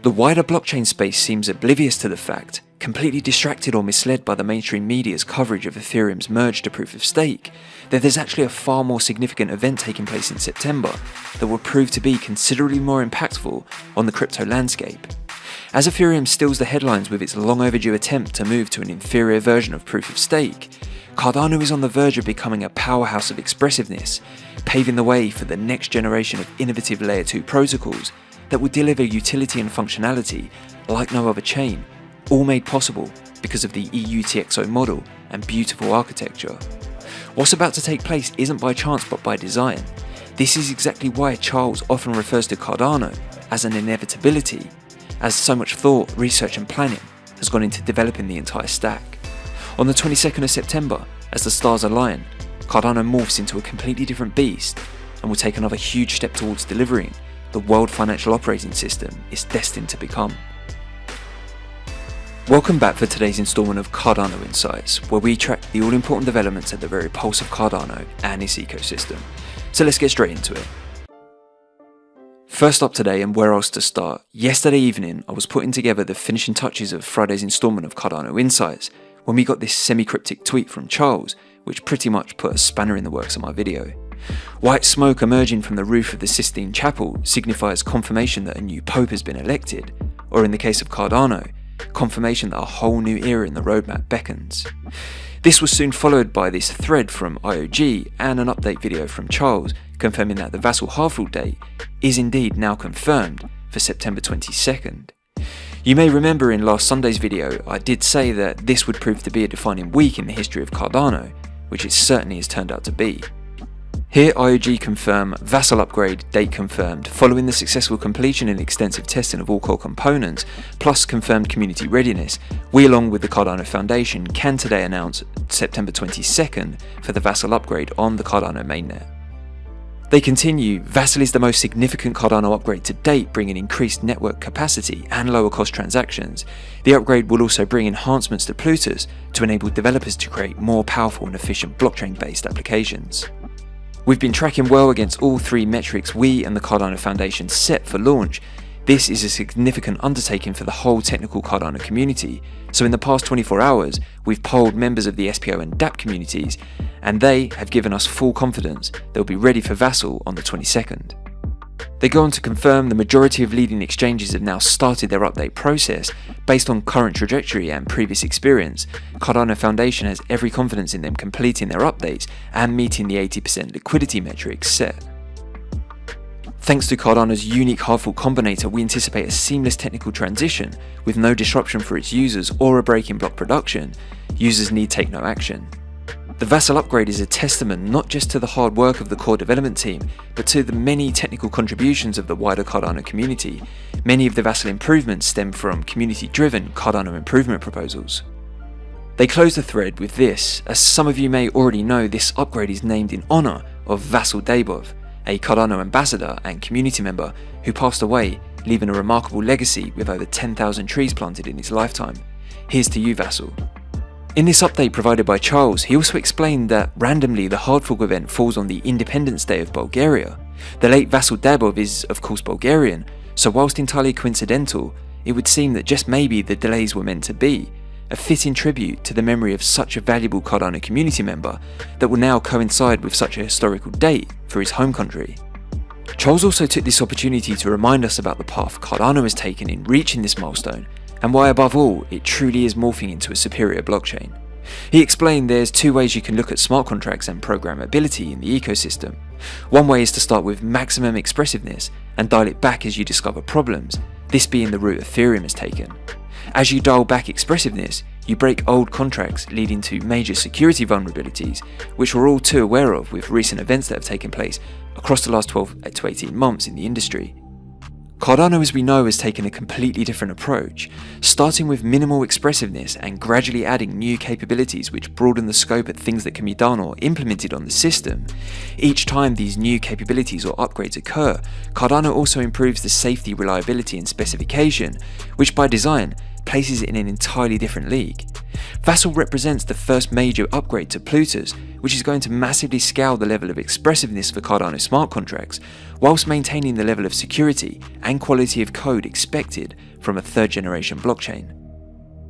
The wider blockchain space seems oblivious to the fact, completely distracted or misled by the mainstream media's coverage of Ethereum's merge to proof of stake, that there's actually a far more significant event taking place in September that will prove to be considerably more impactful on the crypto landscape. As Ethereum steals the headlines with its long overdue attempt to move to an inferior version of proof of stake, Cardano is on the verge of becoming a powerhouse of expressiveness, paving the way for the next generation of innovative layer 2 protocols that will deliver utility and functionality like no other chain, all made possible because of the eutxo model and beautiful architecture. What's about to take place isn't by chance but by design. This is exactly why Charles often refers to Cardano as an inevitability, as so much thought, research and planning has gone into developing the entire stack. On the 22nd of September, as the stars align, Cardano morphs into a completely different beast and will take another huge step towards delivering the world financial operating system is destined to become. Welcome back for today's installment of Cardano Insights, where we track the all-important developments at the very pulse of Cardano and its ecosystem. So let's get straight into it. First up today, and where else to start, yesterday evening I was putting together the finishing touches of Friday's installment of Cardano Insights when we got this semi-cryptic tweet from Charles, which pretty much put a spanner in the works of my video. White smoke emerging from the roof of the Sistine Chapel signifies confirmation that a new pope has been elected, or in the case of Cardano, confirmation that a whole new era in the roadmap beckons. This was soon followed by this thread from IOG and an update video from Charles confirming that the Vasil half-rule date is indeed now confirmed for September 22nd. You may remember in last Sunday's video I did say that this would prove to be a defining week in the history of Cardano, which it certainly has turned out to be. Here IOG confirm Vasil upgrade date confirmed following the successful completion and extensive testing of all core components, plus confirmed community readiness. We along with the Cardano Foundation can today announce September 22nd for the Vasil upgrade on the Cardano mainnet. They continue, Vasil is the most significant Cardano upgrade to date, bringing increased network capacity and lower cost transactions. The upgrade will also bring enhancements to Plutus to enable developers to create more powerful and efficient blockchain based applications. We've been tracking well against all three metrics we and the Cardano Foundation set for launch. This is a significant undertaking for the whole technical Cardano community, so in the past 24 hours we've polled members of the SPO and DApp communities, and they have given us full confidence they'll be ready for Vasil on the 22nd. They go on to confirm the majority of leading exchanges have now started their update process. Based on current trajectory and previous experience, Cardano Foundation has every confidence in them completing their updates and meeting the 80% liquidity metrics set. Thanks to Cardano's unique hard-fork combinator, we anticipate a seamless technical transition with no disruption for its users or a break in block production. Users need take no action. The Vasil upgrade is a testament not just to the hard work of the core development team, but to the many technical contributions of the wider Cardano community. Many of the Vasil improvements stem from community-driven Cardano improvement proposals. They close the thread with this. As some of you may already know, this upgrade is named in honor of Vasil Debov, a Cardano ambassador and community member who passed away, leaving a remarkable legacy with over 10,000 trees planted in his lifetime. Here's to you, Vasil. In this update provided by Charles, he also explained that randomly the hard fork event falls on the Independence Day of Bulgaria. The late Vasil Debov is of course Bulgarian, so whilst entirely coincidental, it would seem that just maybe the delays were meant to be, a fitting tribute to the memory of such a valuable Cardano community member that will now coincide with such a historical date for his home country. Charles also took this opportunity to remind us about the path Cardano has taken in reaching this milestone, and why above all it truly is morphing into a superior blockchain. He explained there's two ways you can look at smart contracts and programmability in the ecosystem. One way is to start with maximum expressiveness and dial it back as you discover problems, this being the route Ethereum has taken. As you dial back expressiveness, you break old contracts, leading to major security vulnerabilities, which we're all too aware of with recent events that have taken place across the last 12 to 18 months in the industry. Cardano, as we know, has taken a completely different approach, starting with minimal expressiveness and gradually adding new capabilities which broaden the scope of things that can be done or implemented on the system. Each time these new capabilities or upgrades occur, Cardano also improves the safety, reliability and specification, which by design places it in an entirely different league. Vasil represents the first major upgrade to Plutus, which is going to massively scale the level of expressiveness for Cardano smart contracts, whilst maintaining the level of security and quality of code expected from a third generation blockchain.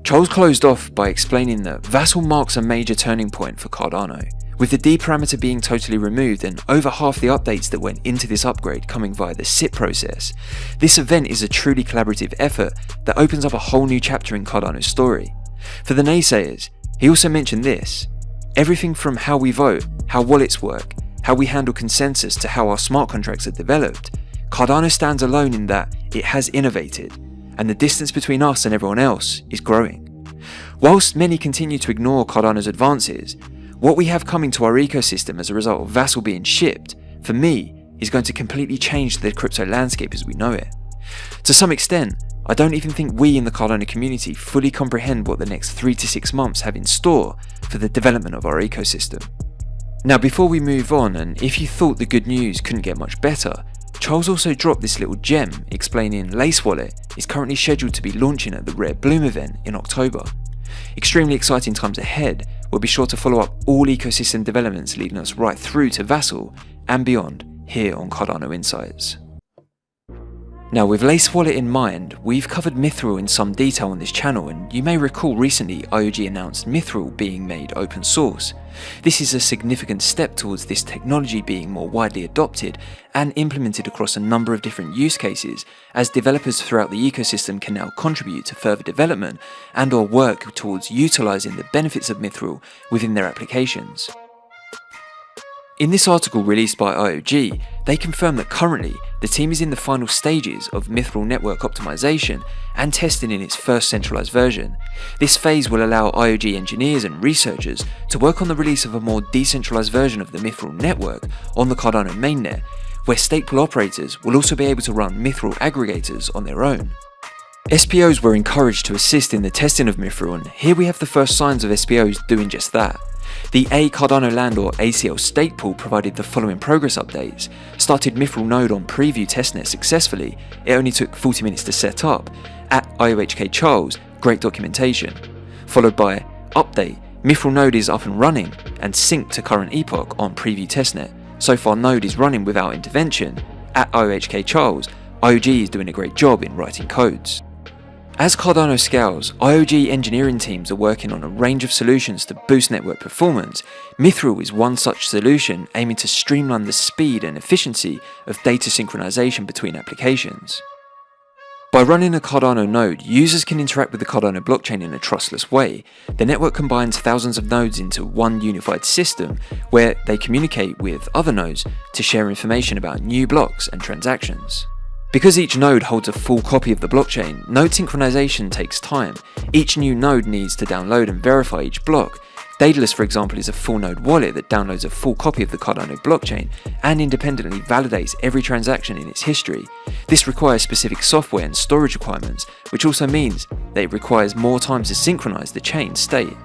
Charles closed off by explaining that Vasil marks a major turning point for Cardano, with the D parameter being totally removed and over half the updates that went into this upgrade coming via the SIP process. This event is a truly collaborative effort that opens up a whole new chapter in Cardano's story. For the naysayers, he also mentioned this: everything from how we vote, how wallets work, how we handle consensus to how our smart contracts are developed, Cardano stands alone in that it has innovated, and the distance between us and everyone else is growing. Whilst many continue to ignore Cardano's advances, what we have coming to our ecosystem as a result of Vasil being shipped, for me, is going to completely change the crypto landscape as we know it. To some extent, I don't even think we in the Cardano community fully comprehend what the next 3 to 6 months have in store for the development of our ecosystem. Now, before we move on, and if you thought the good news couldn't get much better, Charles also dropped this little gem explaining Lace Wallet is currently scheduled to be launching at the Rare Bloom event in October. Extremely exciting times ahead. We'll be sure to follow up all ecosystem developments leading us right through to Vasil and beyond here on Cardano Insights. Now, with Lace Wallet in mind, we've covered Mithril in some detail on this channel, and you may recall recently IOG announced Mithril being made open source. This is a significant step towards this technology being more widely adopted and implemented across a number of different use cases, as developers throughout the ecosystem can now contribute to further development and or work towards utilising the benefits of Mithril within their applications. In this article released by IOG, they confirm that currently the team is in the final stages of Mithril network optimization and testing in its first centralized version. This phase will allow IOG engineers and researchers to work on the release of a more decentralized version of the Mithril network on the Cardano mainnet, where stake pool operators will also be able to run Mithril aggregators on their own. SPOs were encouraged to assist in the testing of Mithril, and here we have the first signs of SPOs doing just that. The A Cardano Land or ACL stake pool provided the following progress updates: started Mithril node on preview testnet successfully, it only took 40 minutes to set up, at IOHK Charles, great documentation, followed by update, Mithril node is up and running and synced to current epoch on preview testnet, so far node is running without intervention, at IOHK Charles, IOG is doing a great job in writing codes. As Cardano scales, IOG engineering teams are working on a range of solutions to boost network performance. Mithril is one such solution aiming to streamline the speed and efficiency of data synchronization between applications. By running a Cardano node, users can interact with the Cardano blockchain in a trustless way. The network combines thousands of nodes into one unified system where they communicate with other nodes to share information about new blocks and transactions. Because each node holds a full copy of the blockchain, node synchronization takes time. Each new node needs to download and verify each block. Daedalus, for example, is a full node wallet that downloads a full copy of the Cardano blockchain and independently validates every transaction in its history. This requires specific software and storage requirements, which also means that it requires more time to synchronize the chain state.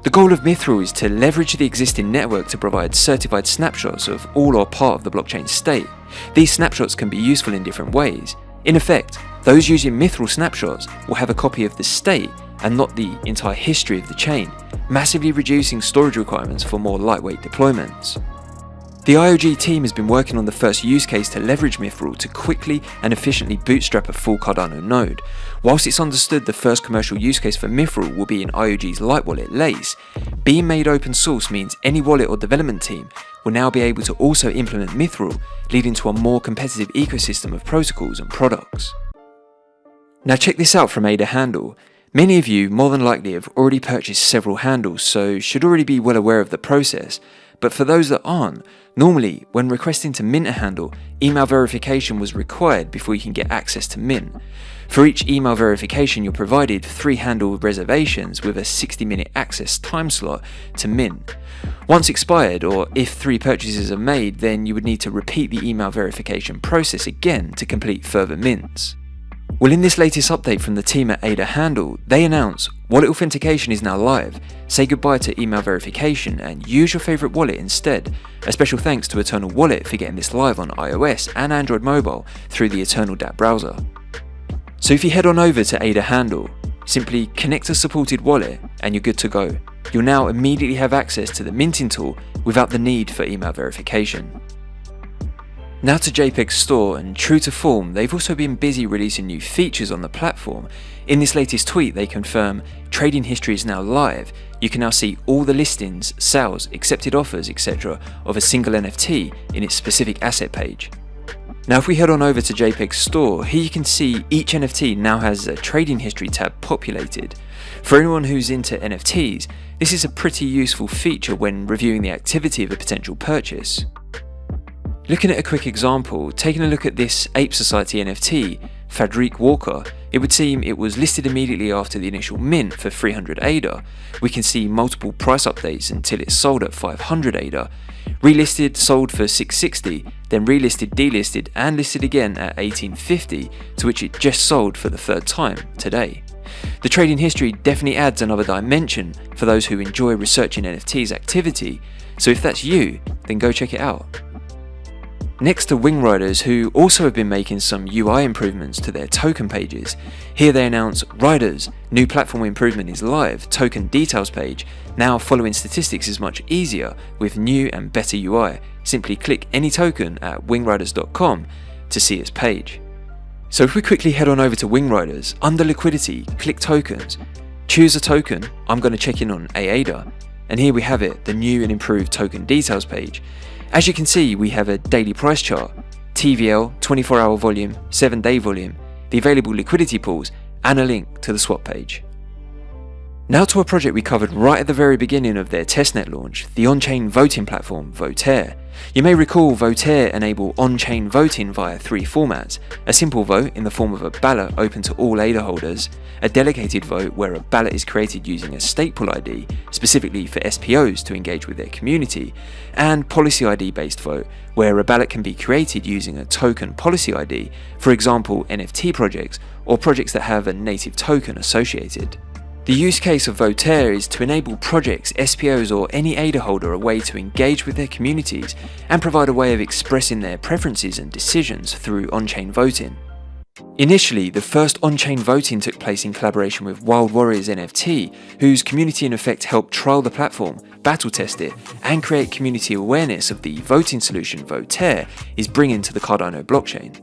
The goal of Mithril is to leverage the existing network to provide certified snapshots of all or part of the blockchain state. These snapshots can be useful in different ways. In effect, those using Mithril snapshots will have a copy of the state and not the entire history of the chain, massively reducing storage requirements for more lightweight deployments. The IOG team has been working on the first use case to leverage Mithril to quickly and efficiently bootstrap a full Cardano node. Whilst it's understood the first commercial use case for Mithril will be in IOG's light wallet Lace, being made open source means any wallet or development team will now be able to also implement Mithril, leading to a more competitive ecosystem of protocols and products. Now check this out from ADA Handle. Many of you more than likely have already purchased several handles, so should already be well aware of the process. But for those that aren't, normally when requesting to mint a handle, email verification was required before you can get access to mint. For each email verification, you're provided 3 handle reservations with a 60-minute access time slot to mint. Once expired, or if 3 purchases are made, then you would need to repeat the email verification process again to complete further mints. Well, in this latest update from the team at ADA Handle, they announce wallet authentication is now live, say goodbye to email verification and use your favourite wallet instead. A special thanks to Eternal Wallet for getting this live on iOS and Android mobile through the Eternal DApp browser. So if you head on over to ADA Handle, Simply connect a supported wallet and you're good to go. You'll now immediately have access to the minting tool without the need for email verification. Now to JPG Store, and true to form, they've also been busy releasing new features on the platform. In this latest tweet, they confirm trading history is now live. You can now see all the listings, sales, accepted offers, etc. of a single NFT in its specific asset page. Now if we head on over to JPG Store, here you can see each NFT now has a trading history tab populated. For anyone who's into NFTs, this is a pretty useful feature when reviewing the activity of a potential purchase. Looking at a quick example, taking a look at this Ape Society NFT, Fadrique Walker, it would seem it was listed immediately after the initial mint for 300 ADA. We can see multiple price updates until it sold at 500 ADA. Relisted, sold for 660, then relisted, delisted and listed again at 1850, to which it just sold for the third time today. The trading history definitely adds another dimension for those who enjoy researching NFTs activity, so if that's you, then go check it out. Next to Wingriders, who also have been making some UI improvements to their token pages. Here they announce Riders, new platform improvement is live, token details page. Now following statistics is much easier with new and better UI. Simply click any token at wingriders.com to see its page. So if we quickly head on over to Wingriders, under liquidity, click tokens, choose a token. I'm going to check in on ADA, and here we have it, the new and improved token details page. As you can see, we have a daily price chart, TVL, 24-hour volume, 7-day volume, the available liquidity pools, and a link to the swap page. Now to a project we covered right at the very beginning of their testnet launch, the on-chain voting platform Voteaire. You may recall Voteaire enable on-chain voting via 3 formats: a simple vote in the form of a ballot open to all ADA holders, a delegated vote where a ballot is created using a stake pool ID, specifically for SPOs to engage with their community, and policy ID based vote, where a ballot can be created using a token policy ID, for example NFT projects or projects that have a native token associated. The use case of Voteaire is to enable projects, SPOs or any ADA holder a way to engage with their communities and provide a way of expressing their preferences and decisions through on-chain voting. Initially, the first on-chain voting took place in collaboration with Wild Warriors NFT, whose community in effect helped trial the platform, battle test it, and create community awareness of the voting solution Voteaire is bringing to the Cardano blockchain.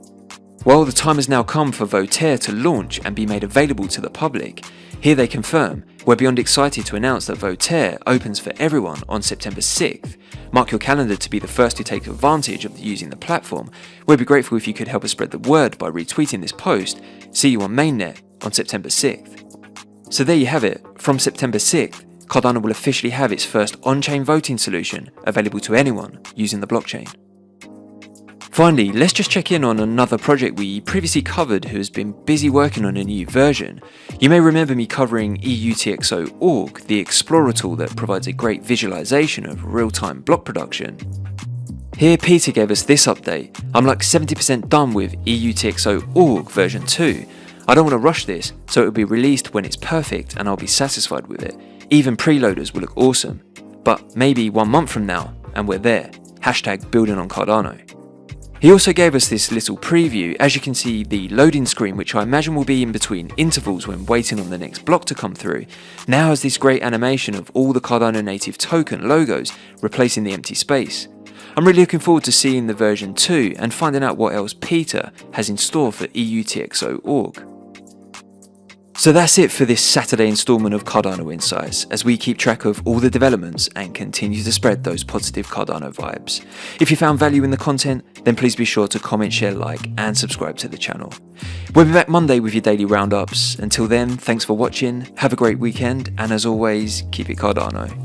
Well, the time has now come for Voteaire to launch and be made available to the public. Here they confirm, we're beyond excited to announce that Voteaire opens for everyone on September 6th. Mark your calendar to be the first to take advantage of using the platform. We'd be grateful if you could help us spread the word by retweeting this post. See you on mainnet on September 6th. So there you have it, from September 6th, Cardano will officially have its first on-chain voting solution available to anyone using the blockchain. Finally, let's just check in on another project we previously covered who has been busy working on a new version. You may remember me covering eutxo org, the explorer tool that provides a great visualization of real-time block production. Here Peter gave us this update. I'm like 70% done with eutxo org version 2. I don't want to rush this, so it will be released when it's perfect and I'll be satisfied with it. Even preloaders will look awesome. But maybe 1 month from now, and we're there. Hashtag building on Cardano. He also gave us this little preview. As you can see, the loading screen, which I imagine will be in between intervals when waiting on the next block to come through, now has this great animation of all the Cardano native token logos replacing the empty space. I'm really looking forward to seeing the version 2 and finding out what else Peter has in store for eutxo org. So that's it for this Saturday installment of Cardano Insights, as we keep track of all the developments and continue to spread those positive Cardano vibes. If you found value in the content, then please be sure to comment, share, like, and subscribe to the channel. We'll be back Monday with your daily roundups. Until then, thanks for watching, have a great weekend, and as always, keep it Cardano.